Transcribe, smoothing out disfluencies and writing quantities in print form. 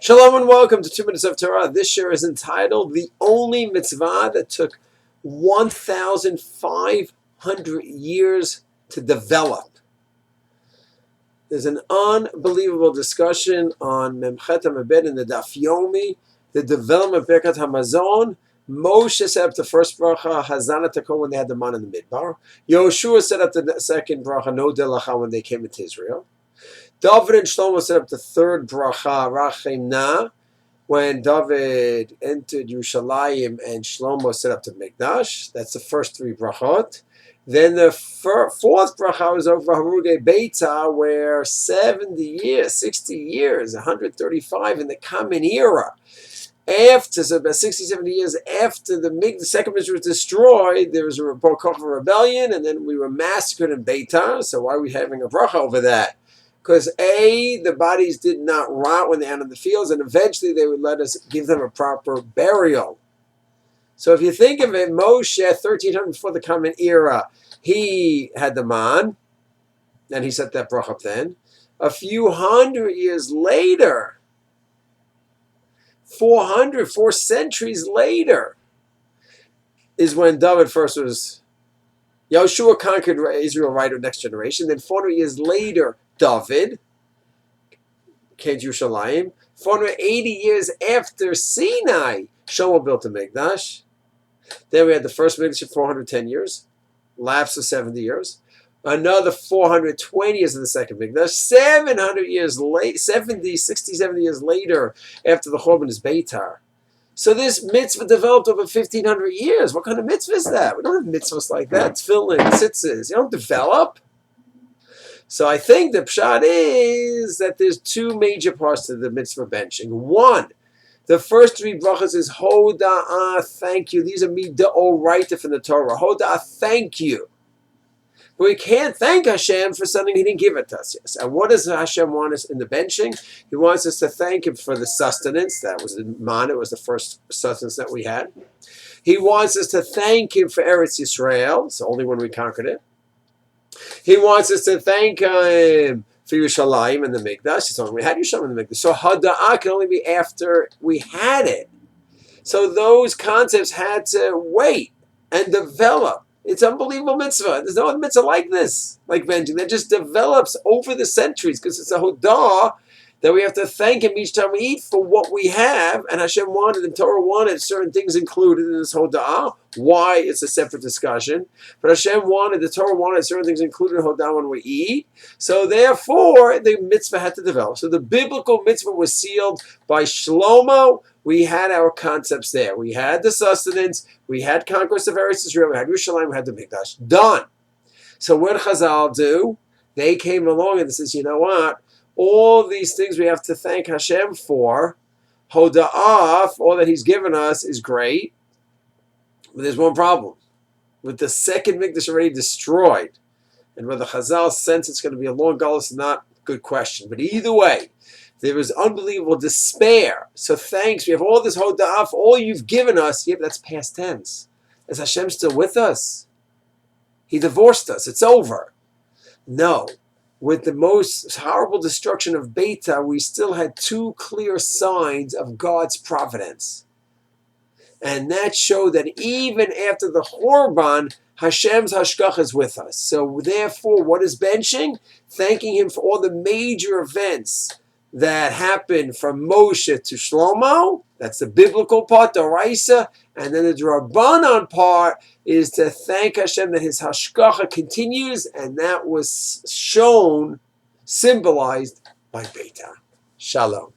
Shalom and welcome to 2 Minutes of Torah. This year is entitled The Only Mitzvah That Took 1,500 Years to Develop. There's an unbelievable discussion on Memchet HaMebed in the Daf Yomi, the development of Birkat HaMazon. Moshe set up the first bracha, Hazana Takon, when they had the man in the Midbar. Yoshua set up the second bracha, No Delacha, when they came into Israel. David and Shlomo set up the third bracha, Rachem Na, when David entered Yerushalayim and Shlomo set up the Mikdash. That's the first three brachot. Then the fourth bracha was over Haruge Beita, where 70 years, 60 years, 135 in the Common Era. After, so about 60, 70 years after the second Mitzvah was destroyed, there was a rebellion, and then we were massacred in Beitar. So why are we having a bracha over that? Because the bodies did not rot when they're out in the fields, and eventually they would let us give them a proper burial. So if you think of it, Moshe, 1300 before the Common Era, he had the man, and he set that bracha up then. A few hundred years later, 4 centuries later, is when David first was, Yoshua conquered Israel right of next generation. Then 400 years later, David came to Yerushalayim. 480 years after Sinai, Shlomo built the Mikdash. Then we had the first Mikdash for 410 years, lapse of 70 years. Another 420 years of the second Mikdash. 700 years late, 70 years later, after the Churban is Beitar. So this mitzvah developed over 1,500 years. What kind of mitzvah is that? We don't have mitzvahs like that. Tefillin, tzitzis. You don't develop. So I think the pshat is that there's two major parts to the mitzvah benching. One, the first three brachas is hoda'ah, thank you. These are mid'oraita from the Torah. Hoda'ah, thank you. But we can't thank Hashem for something He didn't give it to us. Yes. And what does Hashem want us in the benching? He wants us to thank Him for the sustenance. That was the man. It was the first sustenance that we had. He wants us to thank Him for Eretz Yisrael. It's only when we conquered it. He wants us to thank Him for Yerushalayim and the Mikdash. It's only we had Yerushalayim and the Mikdash. So Hada'ah can only be after we had it. So those concepts had to wait and develop. It's unbelievable mitzvah. There's no other mitzvah like this, like benching, that just develops over the centuries because it's a hodah that we have to thank Him each time we eat for what we have. And Hashem wanted, and Torah wanted certain things included in this hodah. Why? It's a separate discussion. But Hashem wanted, the Torah wanted certain things included in hodah when we eat. So therefore, the mitzvah had to develop. So the biblical mitzvah was sealed by Shlomo. We had our concepts there. We had the sustenance. We had conquest of Eretz Israel. We had Yerushalayim. We had the Mikdash. Done. So what did Chazal do? They came along and says, you know what? All these things we have to thank Hashem for. Hoda'ah, all that He's given us is great. But there's one problem. With the second Mikdash already destroyed, and whether Chazal sense it's going to be a long galus is not a good question. But either way, there was unbelievable despair. So thanks. We have all this hoda'ah for all You've given us. Yeah, but that's past tense. Is Hashem still with us? He divorced us. It's over. No. With the most horrible destruction of Beitar, we still had two clear signs of God's providence. And that showed that even after the Churban, Hashem's hashgacha is with us. So therefore, what is benching? Thanking Him for all the major events that happened from Moshe to Shlomo. That's the biblical part, the Raisa. And then the Drabanan part is to thank Hashem that His hashgacha continues, and that was shown, symbolized by Beitar. Shalom.